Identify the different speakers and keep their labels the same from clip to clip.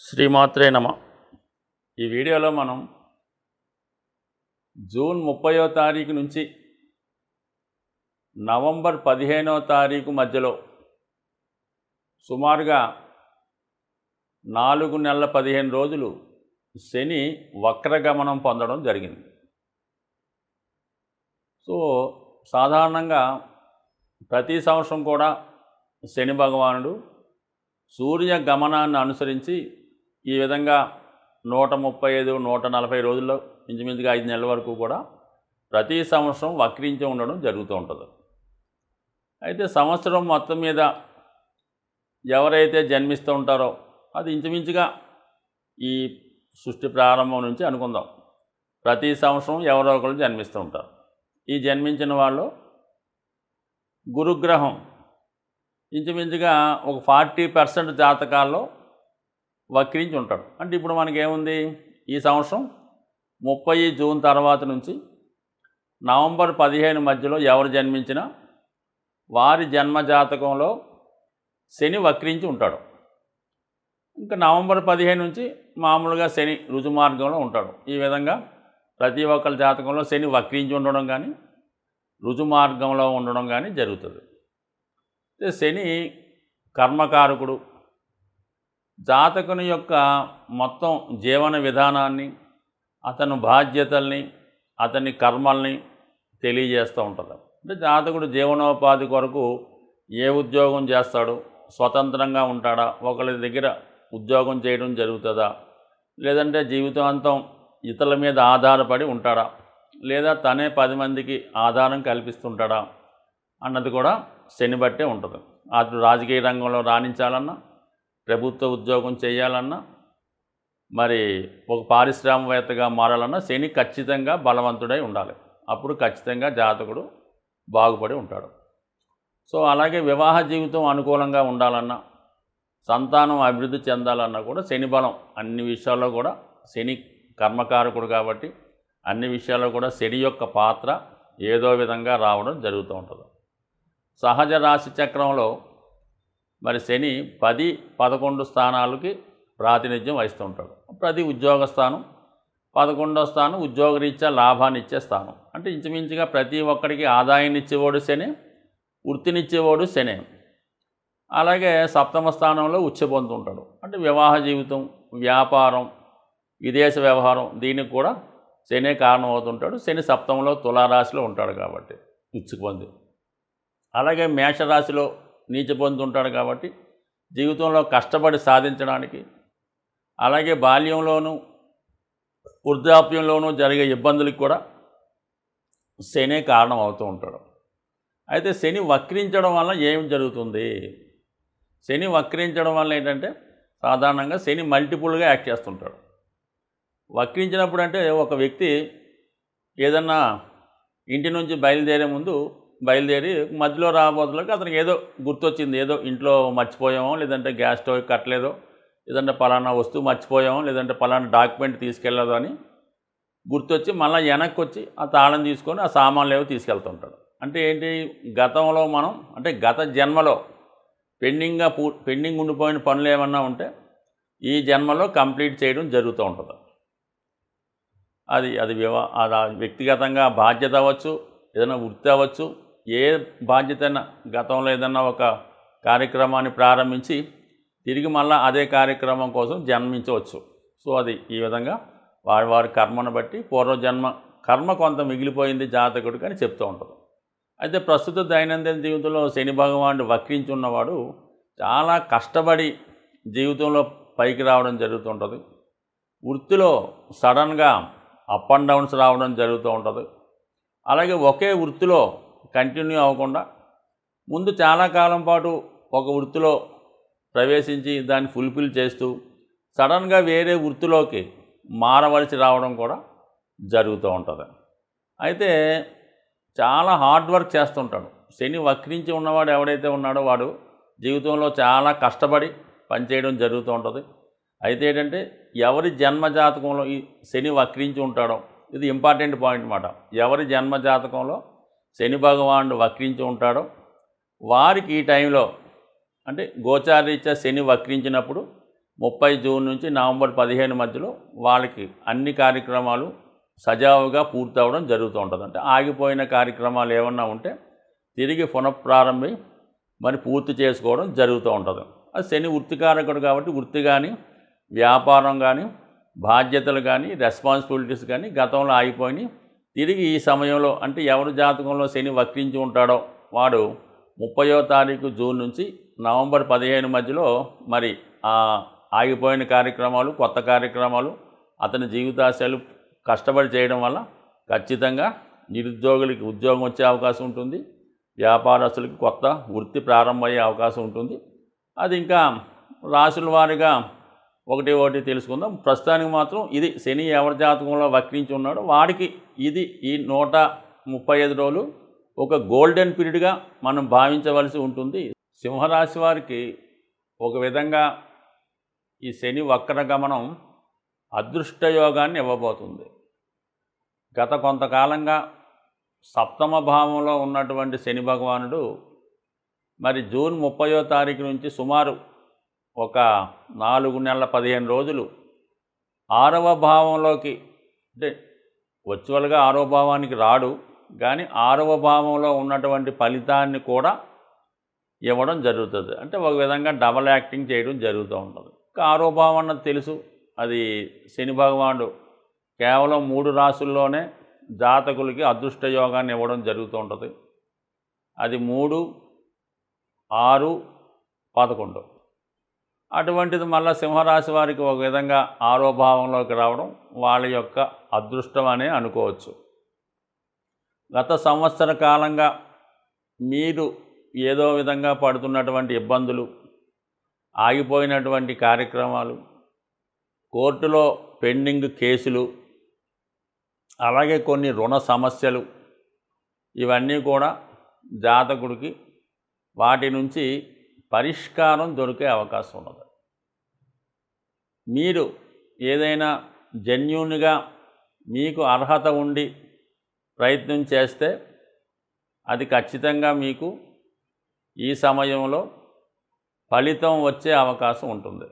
Speaker 1: శ్రీమాత్రే నమ. ఈ వీడియోలో మనం జూన్ 30వ తారీఖు నుంచి నవంబర్ 15వ తారీఖు మధ్యలో సుమారుగా 4 నెలల 15 రోజులు శని వక్రగమనం పొందడం జరిగింది. సో సాధారణంగా ప్రతి సంవత్సరం కూడా శని భగవానుడు సూర్య గమనాన్ని అనుసరించి ఈ విధంగా 135, 140 రోజుల్లో ఇంచుమించుగా 5 నెలల వరకు కూడా ప్రతి సంవత్సరం వక్రించి ఉండడం జరుగుతూ ఉంటుంది. అయితే సంవత్సరం మొత్తం మీద ఎవరైతే జన్మిస్తూ ఉంటారో అది ఇంచుమించుగా ఈ సృష్టి ప్రారంభం నుంచి అనుకుందాం, ప్రతి సంవత్సరం ఎవరో ఒకరు జన్మిస్తూ ఉంటారు. ఈ జన్మించిన వాళ్ళు గురుగ్రహం ఇంచుమించుగా ఒక 40% జాతకాల్లో వక్రించి ఉంటాడు. అంటే ఇప్పుడు మనకేముంది, ఈ సంవత్సరం 30 జూన్ తర్వాత నుంచి నవంబర్ 15 మధ్యలో ఎవరు జన్మించినా వారి జన్మ జాతకంలో శని వక్రించి ఉంటాడు. ఇంకా నవంబర్ 15 నుంచి మామూలుగా శని రుజుమార్గంలో ఉంటాడు. ఈ విధంగా ప్రతి ఒక్కరి జాతకంలో శని వక్రించి ఉండడం కానీ రుజుమార్గంలో ఉండడం కానీ జరుగుతుంది. శని కర్మకారకుడు. జాతకుని యొక్క మొత్తం జీవన విధానాన్ని, అతను బాధ్యతల్ని, అతని కర్మల్ని తెలియజేస్తూ ఉంటుంది. అంటే జాతకుడు జీవనోపాధి కొరకు ఏ ఉద్యోగం చేస్తాడు, స్వతంత్రంగా ఉంటాడా, ఒకరి దగ్గర ఉద్యోగం చేయడం జరుగుతుందా, లేదంటే జీవితాంతం ఇతరుల మీద ఆధారపడి ఉంటాడా, లేదా తనే 10 మందికి ఆధారం కల్పిస్తుంటాడా అన్నది కూడా శని బట్టే ఉంటుంది. అటు రాజకీయ రంగంలో రాణించాలన్నా, ప్రభుత్వ ఉద్యోగం చేయాలన్నా, మరి ఒక పారిశ్రామికవేత్తగా మారాలన్నా శని ఖచ్చితంగా బలవంతుడై ఉండాలి. అప్పుడు ఖచ్చితంగా జాతకుడు బాగుపడి ఉంటాడు. సో అలాగే వివాహ జీవితం అనుకూలంగా ఉండాలన్నా, సంతానం అభివృద్ధి చెందాలన్నా కూడా శని బలం అన్ని విషయాల్లో కూడా, శని కర్మకారకుడు కాబట్టి అన్ని విషయాల్లో కూడా శని యొక్క పాత్ర ఏదో విధంగా రావడం జరుగుతూ ఉంటుంది. సహజ రాశి చక్రంలో మరి శని 10, 11 స్థానాలకి ప్రాతినిధ్యం వహిస్తూ ఉంటాడు. ప్రతి ఉద్యోగ స్థానం, 11వ స్థానం ఉద్యోగరీత్యా లాభాన్ని ఇచ్చే స్థానం. అంటే ఇంచుమించుగా ప్రతి ఒక్కడికి ఆదాయాన్ని ఇచ్చేవాడు శని, వృత్తినిచ్చేవాడు శని. అలాగే 7వ స్థానంలో ఉచ్చ పొందుతుంటాడు. అంటే వివాహ జీవితం, వ్యాపారం, విదేశ వ్యవహారం, దీనికి కూడా శనే కారణం అవుతుంటాడు. శని 7వ తులారాశిలో ఉంటాడు కాబట్టి ఉచ్చుకు పొంది. అలాగే మేషరాశిలో నీచ పొందుతుంటాడు కాబట్టి జీవితంలో కష్టపడి సాధించడానికి, అలాగే బాల్యంలోనూ వృద్ధాప్యంలోనూ జరిగే ఇబ్బందులకు కూడా శనే కారణం అవుతూ ఉంటాడు. అయితే శని వక్రించడం వల్ల ఏం జరుగుతుంది? శని వక్రించడం వల్ల ఏంటంటే సాధారణంగా శని మల్టిపుల్గా యాక్ట్ చేస్తుంటాడు. వక్రించినప్పుడు అంటే ఒక వ్యక్తి ఏదన్నా ఇంటి నుంచి బయలుదేరి మధ్యలో రాబోతులకు అతనికి ఏదో గుర్తొచ్చింది, ఏదో ఇంట్లో మర్చిపోయామో, లేదంటే గ్యాస్ స్టవ్ కట్టలేదో, లేదంటే పలానా వస్తువు మర్చిపోయామో, లేదంటే పలానా డాక్యుమెంట్ తీసుకెళ్ళదో అని గుర్తొచ్చి మళ్ళీ వెనక్కి వచ్చి ఆ తాళం తీసుకొని ఆ సామాన్లు ఏవో తీసుకెళ్తుంటాడు. అంటే ఏంటి, గతంలో మనం అంటే గత జన్మలో పెండింగ్ ఉండిపోయిన పనులు ఏమన్నా ఉంటే ఈ జన్మలో కంప్లీట్ చేయడం జరుగుతూ ఉంటుంది. అది వ్యక్తిగతంగా బాధ్యత అవ్వచ్చు, ఏదైనా వృత్తి అవ్వచ్చు, ఏ బాధ్యత అయినా గతంలో ఏదన్నా ఒక కార్యక్రమాన్ని ప్రారంభించి తిరిగి మళ్ళీ అదే కార్యక్రమం కోసం జన్మించవచ్చు. సో అది ఈ విధంగా వారి కర్మను బట్టి పూర్వజన్మ కర్మ కొంత మిగిలిపోయింది జాతకుడికి అని చెప్తూ ఉంటుంది. అయితే ప్రస్తుత దైనందిన జీవితంలో శని భగవానుడు వక్రించి ఉన్నవాడు చాలా కష్టపడి జీవితంలో పైకి రావడం జరుగుతుంటుంది. వృత్తిలో సడన్గా అప్ అండ్ డౌన్స్ రావడం జరుగుతూ ఉంటుంది. అలాగే ఒకే వృత్తిలో కంటిన్యూ అవ్వకుండా ముందు చాలా కాలం పాటు ఒక వృత్తిలో ప్రవేశించి దాన్ని ఫుల్ఫిల్ చేస్తూ సడన్గా వేరే వృత్తిలోకి మారవలసి రావడం కూడా జరుగుతూ ఉంటుంది. అయితే చాలా హార్డ్ వర్క్ చేస్తుంటాడు. శని వక్రించి ఉన్నవాడు ఎవడైతే ఉన్నాడో వాడు జీవితంలో చాలా కష్టపడి పనిచేయడం జరుగుతూ ఉంటుంది. అయితే ఏంటంటే ఎవరి జన్మజాతకంలో ఈ శని వక్రించి ఉంటాడో, ఇది ఇంపార్టెంట్ పాయింట్ అన్నమాట. ఎవరి జన్మజాతకంలో శని భగవానుడు వక్రించి ఉంటాడో వారికి ఈ టైంలో అంటే గోచారరీత్యా శని వక్రించినప్పుడు 30 జూన్ నుంచి నవంబర్ 15 మధ్యలో వాళ్ళకి అన్ని కార్యక్రమాలు సజావుగా పూర్తి అవ్వడం జరుగుతూ ఉంటుంది. అంటే ఆగిపోయిన కార్యక్రమాలు ఏమన్నా ఉంటే తిరిగి పునఃప్రారంభి మరి పూర్తి చేసుకోవడం జరుగుతూ ఉంటుంది. అది శని వృత్తికారకుడు కాబట్టి వృత్తి కానీ, వ్యాపారం కానీ, బాధ్యతలు కానీ, రెస్పాన్సిబిలిటీస్ కానీ గతంలో ఆగిపోయినాయి. తిరిగి ఈ సమయంలో అంటే ఎవరి జాతకంలో శని వక్రించి ఉంటాడో వాడు 30వ తారీఖు జూన్ నుంచి నవంబర్ 15 మధ్యలో మరి ఆగిపోయిన కార్యక్రమాలు, కొత్త కార్యక్రమాలు, అతని జీవితాశయాలు కష్టపడి చేయడం వల్ల ఖచ్చితంగా నిరుద్యోగులకి ఉద్యోగం వచ్చే అవకాశం ఉంటుంది. వ్యాపారస్తులకి కొత్త వృత్తి ప్రారంభమయ్యే అవకాశం ఉంటుంది. అది ఇంకా రాశుల వారీగా ఒకటి తెలుసుకుందాం. ప్రస్తుతానికి మాత్రం ఇది శని ఎవరి జాతకంలో వక్రించి ఉన్నాడో వాడికి ఇది ఈ 135 రోజులు ఒక గోల్డెన్ పీరియడ్గా మనం భావించవలసి ఉంటుంది. సింహరాశి వారికి ఒక విధంగా ఈ శని వక్ర గమనం అదృష్టయోగాన్ని ఇవ్వబోతుంది. గత కొంతకాలంగా సప్తమ భావంలో ఉన్నటువంటి శని భగవానుడు మరి జూన్ 30వ తారీఖు నుంచి సుమారు ఒక 4 నెలల 15 రోజులు 6వ భావంలోకి, అంటే వర్చువల్గా 6వ భావానికి రాడు కానీ 6వ భావంలో ఉన్నటువంటి ఫలితాన్ని కూడా ఇవ్వడం జరుగుతుంది. అంటే ఒక విధంగా డబల్ యాక్టింగ్ చేయడం జరుగుతూ ఉంటుంది. 6వ భావం అన్నది తెలుసు, అది శని భగవానుడు కేవలం 3 రాశుల్లోనే జాతకులకి అదృష్ట యోగాన్ని ఇవ్వడం జరుగుతూ ఉంటుంది. అది 3, 6, 11. అటువంటిది మళ్ళీ సింహరాశి వారికి ఒక విధంగా 6వ భావంలోకి రావడం వాళ్ళ యొక్క అదృష్టం అనే అనుకోవచ్చు. గత సంవత్సర కాలంగా మీరు ఏదో విధంగా పడుతున్నటువంటి ఇబ్బందులు, ఆగిపోయినటువంటి కార్యక్రమాలు, కోర్టులో పెండింగ్ కేసులు, అలాగే కొన్ని రుణ సమస్యలు, ఇవన్నీ కూడా జాతకుడికి వాటి నుంచి పరిష్కారం దొరికే అవకాశం ఉన్నది. మీరు ఏదైనా జెన్యూన్గా మీకు అర్హత ఉండి ప్రయత్నం చేస్తే అది ఖచ్చితంగా మీకు ఈ సమయంలో ఫలితం వచ్చే అవకాశం ఉంటుంది.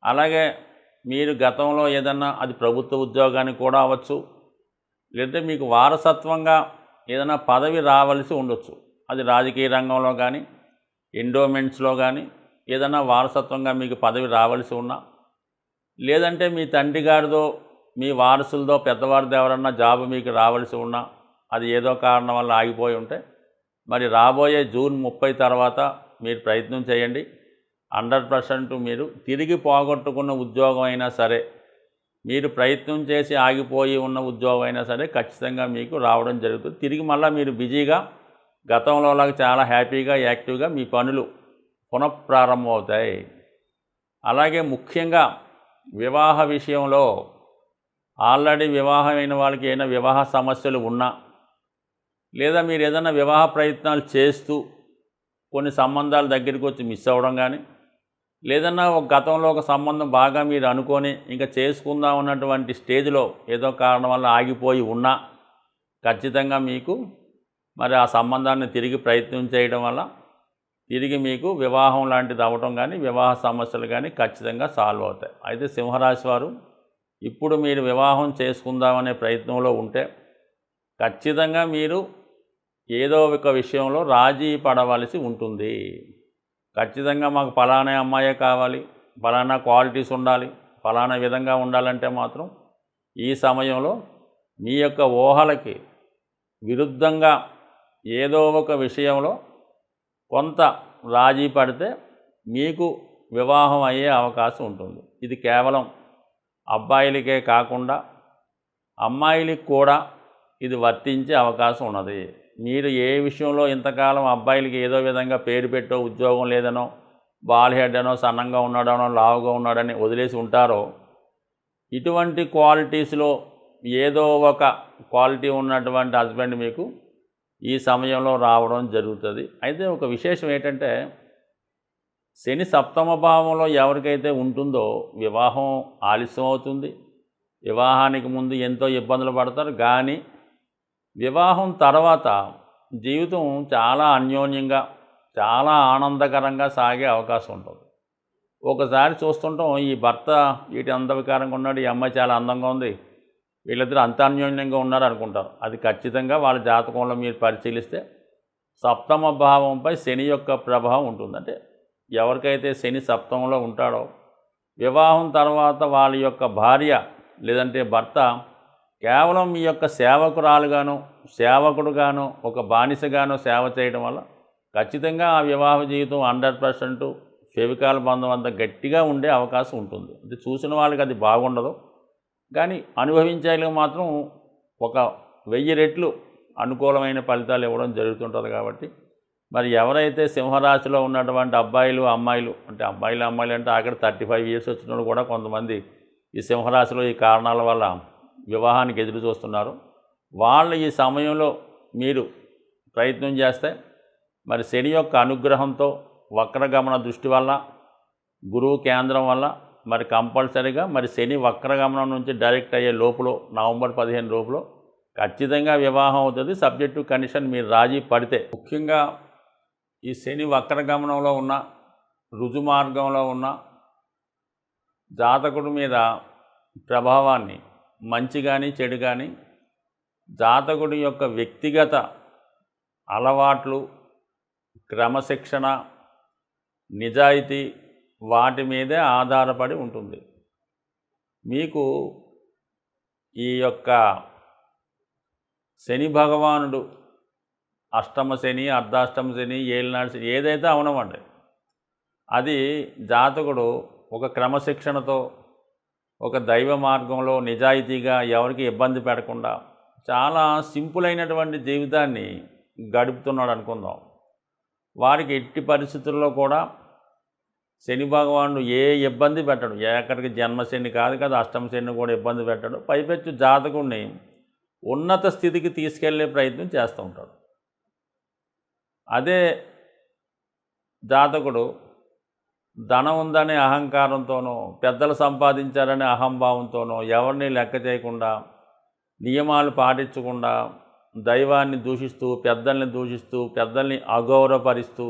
Speaker 1: అలాగే మీరు గతంలో ఏదన్నా అది ప్రభుత్వ ఉద్యోగానికి కూడా అవ్వచ్చు, లేదంటే మీకు వారసత్వంగా ఏదైనా పదవి రావాల్సి ఉండొచ్చు. అది రాజకీయ రంగంలో కానీ, ఎండోమెంట్స్లో కానీ ఏదైనా వారసత్వంగా మీకు పదవి రావాల్సి ఉన్నా, లేదంటే మీ తండ్రి గారిదో మీ వారసులదో పెద్దవారిదో ఎవరన్నా జాబ్ మీకు రావాల్సి ఉన్నా, అది ఏదో కారణం వల్ల ఆగిపోయి ఉంటే మరి రాబోయే జూన్ 30 తర్వాత మీరు ప్రయత్నం చేయండి. 100% మీరు తిరిగి పోగొట్టుకున్న ఉద్యోగం అయినా సరే, మీరు ప్రయత్నం చేసి ఆగిపోయి ఉన్న ఉద్యోగం అయినా సరే ఖచ్చితంగా మీకు రావడం జరుగుతుంది. తిరిగి మళ్ళీ మీరు బిజీగా గతంలోలాగా చాలా హ్యాపీగా యాక్టివ్గా మీ పనులు పునఃప్రారంభం అవుతాయి. అలాగే ముఖ్యంగా వివాహ విషయంలో ఆల్రెడీ వివాహమైన వాళ్ళకి ఏదైనా వివాహ సమస్యలు ఉన్నా, లేదా మీరు ఏదైనా వివాహ ప్రయత్నాలు చేస్తూ కొన్ని సంబంధాల దగ్గరికి వచ్చి మిస్ అవ్వడం కానీ, లేదన్నా ఒక గతంలో ఒక సంబంధం బాగా మీరు అనుకొని ఇంకా చేసుకుందాం ఉన్నటువంటి స్టేజ్లో ఏదో కారణం వల్ల ఆగిపోయి ఉన్నా ఖచ్చితంగా మీకు మరి ఆ సంబంధాన్ని తిరిగి ప్రయత్నం చేయడం వల్ల తిరిగి మీకు వివాహం లాంటిది అవ్వటం కానీ, వివాహ సమస్యలు కానీ ఖచ్చితంగా సాల్వ్ అవుతాయి. అయితే సింహరాశి వారు ఇప్పుడు మీరు వివాహం చేసుకుందామనే ప్రయత్నంలో ఉంటే ఖచ్చితంగా మీరు ఏదో ఒక విషయంలో రాజీ పడవలసి ఉంటుంది. ఖచ్చితంగా మాకు ఫలానా అమ్మాయే కావాలి, ఫలానా క్వాలిటీస్ ఉండాలి, ఫలానా విధంగా ఉండాలంటే మాత్రం ఈ సమయంలో మీ యొక్క ఊహలకి విరుద్ధంగా ఏదో ఒక విషయంలో కొంత రాజీ పడితే మీకు వివాహం అయ్యే అవకాశం ఉంటుంది. ఇది కేవలం అబ్బాయిలకే కాకుండా అమ్మాయిలకు కూడా ఇది వర్తించే అవకాశం ఉన్నది. మీరు ఏ విషయంలో ఇంతకాలం అబ్బాయిలకి ఏదో విధంగా పేరు పెట్టో, ఉద్యోగం లేదనో, బాల్ హెడ్ అనో, సన్నంగా ఉన్నాడనో, లావుగా ఉన్నాడని వదిలేసి ఉంటారో, ఇటువంటి క్వాలిటీస్లో ఏదో ఒక క్వాలిటీ ఉన్నటువంటి హస్బెండ్ మీకు ఈ సమయంలో రావడం జరుగుతుంది. అయితే ఒక విశేషం ఏంటంటే శని సప్తమ భావంలో ఎవరికైతే ఉంటుందో వివాహం ఆలస్యం అవుతుంది. వివాహానికి ముందు ఎంతో ఇబ్బందులు పడతారు, కానీ వివాహం తర్వాత జీవితం చాలా అన్యోన్యంగా చాలా ఆనందకరంగా సాగే అవకాశం ఉంటుంది. ఒకసారి చూస్తుంటాం ఈ భర్త వీటి అందవికారంగా ఉన్నాడు, ఈ అమ్మాయి చాలా అందంగా ఉంది, వీళ్ళిద్దరూ అంతన్యోన్యంగా ఉన్నారు అనుకుంటారు. అది ఖచ్చితంగా వాళ్ళ జాతకంలో మీరు పరిశీలిస్తే సప్తమ భావంపై శని యొక్క ప్రభావం ఉంటుంది. అంటే ఎవరికైతే శని సప్తమంలో ఉంటాడో వివాహం తర్వాత వాళ్ళ యొక్క భార్య లేదంటే భర్త కేవలం మీ యొక్క సేవకురాలుగాను సేవకుడుగాను ఒక బానిసగాను సేవ చేయడం వల్ల ఖచ్చితంగా ఆ వివాహ జీవితం 100% ఫెవికాల్ బంధం అంత గట్టిగా ఉండే అవకాశం ఉంటుంది. అంటే చూసిన వాళ్ళకి అది బాగుండదు, కానీ అనుభవించేలకు మాత్రం ఒక 1000 రెట్లు అనుకూలమైన ఫలితాలు ఇవ్వడం జరుగుతుంటుంది. కాబట్టి మరి ఎవరైతే సింహరాశిలో ఉన్నటువంటి అబ్బాయిలు అమ్మాయిలు అంటే అమ్మాయిలు అంటే అక్కడ 35 ఇయర్స్ వచ్చినప్పుడు కూడా కొంతమంది ఈ సింహరాశిలో ఈ కారణాల వల్ల వివాహానికి ఎదురు చూస్తున్నారు. వాళ్ళు ఈ సమయంలో మీరు ప్రయత్నం చేస్తే మరి శని యొక్క అనుగ్రహంతో వక్రగమన దృష్టి వల్ల గురువు కేంద్రం వల్ల మరి కంపల్సరీగా మరి శని వక్రగమనం నుంచి డైరెక్ట్ అయ్యే లోపల నవంబర్ 15 లోపల ఖచ్చితంగా వివాహం అవుతుంది. సబ్జెక్టు కండిషన్ మీరు రాజీ పడితే. ముఖ్యంగా ఈ శని వక్రగమనంలో ఉన్న రుజు మార్గంలో ఉన్న జాతకుడి మీద ప్రభావాన్ని మంచి కానీ చెడు కానీ జాతకుడి యొక్క వ్యక్తిగత అలవాట్లు, క్రమశిక్షణ, నిజాయితీ వాటి మీదే ఆధారపడి ఉంటుంది. మీకు ఈ యొక్క శని భగవానుడు అష్టమ శని, అర్ధాష్టమ శని, ఏలినాడు శని ఏదైతే అవనమండి, అది జాతకుడు ఒక క్రమశిక్షణతో ఒక దైవ మార్గంలో నిజాయితీగా ఎవరికి ఇబ్బంది పెట్టకుండా చాలా సింపుల్ అయినటువంటి జీవితాన్ని గడుపుతున్నాడు అనుకుందాం. వారికి ఎట్టి పరిస్థితుల్లో కూడా శని భగవానుడు ఏ ఇబ్బంది పెట్టడు. ఎక్కడికి జన్మశని కాదు కదా, అష్టమ శని కూడా ఇబ్బంది పెట్టడు. పైపెచ్చు జాతకుడిని ఉన్నత స్థితికి తీసుకెళ్లే ప్రయత్నం చేస్తూ ఉంటాడు. అదే జాతకుడు ధనం ఉందనే అహంకారంతోనో పెద్దలు సంపాదించారనే అహంభావంతోనో ఎవరిని లెక్క చేయకుండా నియమాలు పాటించకుండా దైవాన్ని దూషిస్తూ పెద్దల్ని దూషిస్తూ పెద్దల్ని అగౌరవపరుస్తూ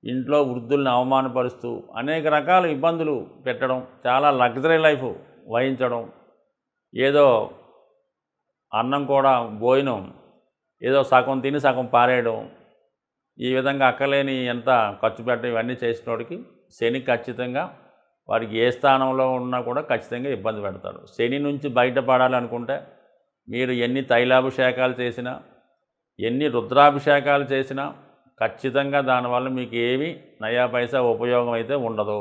Speaker 1: ఇంట్లో వృద్ధుల్ని అవమానపరుస్తూ అనేక రకాల ఇబ్బందులు పెట్టడం, చాలా లగ్జరీ లైఫ్ వహించడం, ఏదో అన్నం కూడా భోజనం ఏదో సగం తిని సగం పారేయడం, ఈ విధంగా అక్కలేని ఎంత ఖర్చు పెట్టడం ఇవన్నీ చేసినోడికి శని ఖచ్చితంగా వారికి ఏ స్థానంలో ఉన్నా కూడా ఖచ్చితంగా ఇబ్బంది పెడతాడు. శని నుంచి బయటపడాలనుకుంటే మీరు ఎన్ని తైలాభిషేకాలు చేసినా ఎన్ని రుద్రాభిషేకాలు చేసినా ఖచ్చితంగా దానివల్ల మీకు ఏమీ నయా పైసా ఉపయోగం అయితే ఉండదు.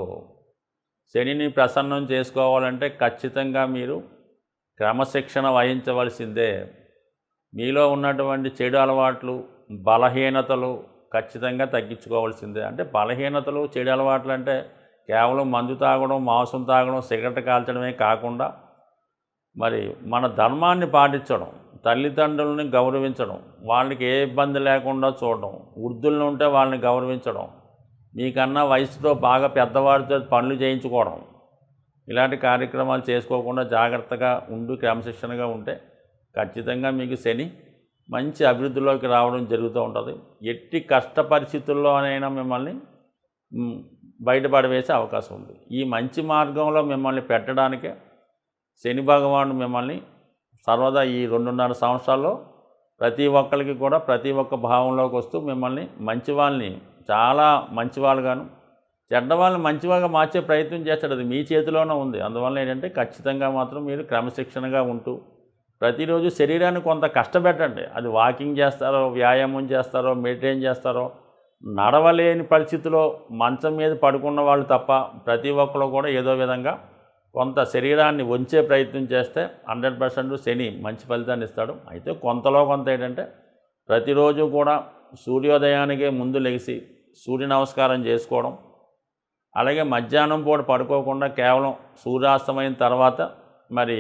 Speaker 1: శనిని ప్రసన్నం చేసుకోవాలంటే ఖచ్చితంగా మీరు క్రమశిక్షణ వహించవలసిందే. మీలో ఉన్నటువంటి చెడు అలవాట్లు, బలహీనతలు ఖచ్చితంగా తగ్గించుకోవాల్సిందే. అంటే బలహీనతలు, చెడు అలవాట్లు అంటే కేవలం మందు తాగడం, మాంసం తాగడం, సిగరెట్ కాల్చడమే కాకుండా మరి మన ధర్మాన్ని పాటించడం, తల్లిదండ్రులని గౌరవించడం, వాళ్ళకి ఏ ఇబ్బంది లేకుండా చూడడం, వృద్ధులను ఉంటే వాళ్ళని గౌరవించడం, మీకన్నా వయసుతో బాగా పెద్దవారితో పనులు చేయించుకోవడం, ఇలాంటి కార్యక్రమాలు చేసుకోకుండా జాగ్రత్తగా ఉండి క్రమశిక్షణగా ఉంటే ఖచ్చితంగా మీకు శని మంచి అభివృద్ధిలోకి రావడం జరుగుతూ ఉంటుంది. ఎట్టి కష్ట పరిస్థితుల్లోనైనా మిమ్మల్ని బయటపడవేసే అవకాశం ఉంది. ఈ మంచి మార్గంలో మిమ్మల్ని పెట్టడానికే శని భగవానుడు మిమ్మల్ని సర్వదా ఈ 2.5 సంవత్సరాల్లో ప్రతి ఒక్కరికి కూడా ప్రతి ఒక్క భావంలోకి వస్తూ మిమ్మల్ని మంచి వాళ్ళని చాలా మంచివాళ్ళుగాను, చెడ్డవాళ్ళని మంచివాళ్ళగా మార్చే ప్రయత్నం చేస్తాడు. అది మీ చేతిలోనే ఉంది. అందువల్ల ఏంటంటే ఖచ్చితంగా మాత్రం మీరు క్రమశిక్షణగా ఉంటూ ప్రతిరోజు శరీరాన్ని కొంత కష్టపెట్టండి. అది వాకింగ్ చేస్తారో, వ్యాయామం చేస్తారో, మెడిటేషన్ చేస్తారో, నడవలేని పరిస్థితిలో మంచం మీద పడుకున్న వాళ్ళు తప్ప ప్రతి ఒక్కరు కూడా ఏదో విధంగా కొంత శరీరాన్ని వంచే ప్రయత్నం చేస్తే 100% శని మంచి ఫలితాన్ని ఇస్తాడు. అయితే కొంతలో కొంత ఏంటంటే ప్రతిరోజు కూడా సూర్యోదయానికే ముందు లెగిసి సూర్య నమస్కారం చేసుకోవడం, అలాగే మధ్యాహ్నం పూట పడుకోకుండా కేవలం సూర్యాస్తమైన తర్వాత మరి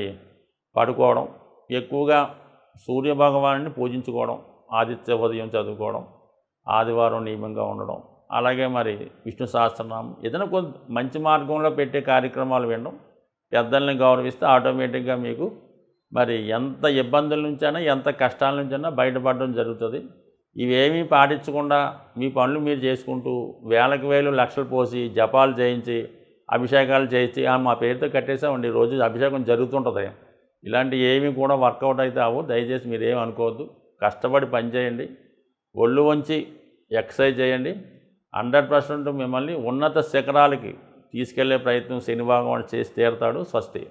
Speaker 1: పడుకోవడం, ఎక్కువగా సూర్యభగవాన్ని పూజించుకోవడం, ఆదిత్య ఉదయం చదువుకోవడం, ఆదివారం నియమంగా ఉండడం, అలాగే మరి విష్ణు సహస్రనామం ఏదైనా కొంత మంచి మార్గంలో పెట్టే కార్యక్రమాలు వినడం, పెద్దల్ని గౌరవిస్తే ఆటోమేటిక్గా మీకు మరి ఎంత ఇబ్బందుల నుంచైనా ఎంత కష్టాల నుంచైనా బయటపడడం జరుగుతుంది. ఇవేమీ పాటించకుండా మీ పనులు మీరు చేసుకుంటూ వేలకు వేలు లక్షలు పోసి జపాలు చేయించి అభిషేకాలు చేసి మా పేరుతో కట్టేసామండి రోజు అభిషేకం జరుగుతుంటుంది. ఇలాంటి ఏమీ కూడా వర్కౌట్ అయితే అవ్వు. దయచేసి మీరేం అనుకోవద్దు. కష్టపడి పని చేయండి, ఒళ్ళు వంచి ఎక్సర్సైజ్ చేయండి. 100% మిమ్మల్ని ఉన్నత శిఖరాలకి తీసుకెళ్లే ప్రయత్నం శని భగవానుడు చేసి తీరుతాడు. స్వస్తి.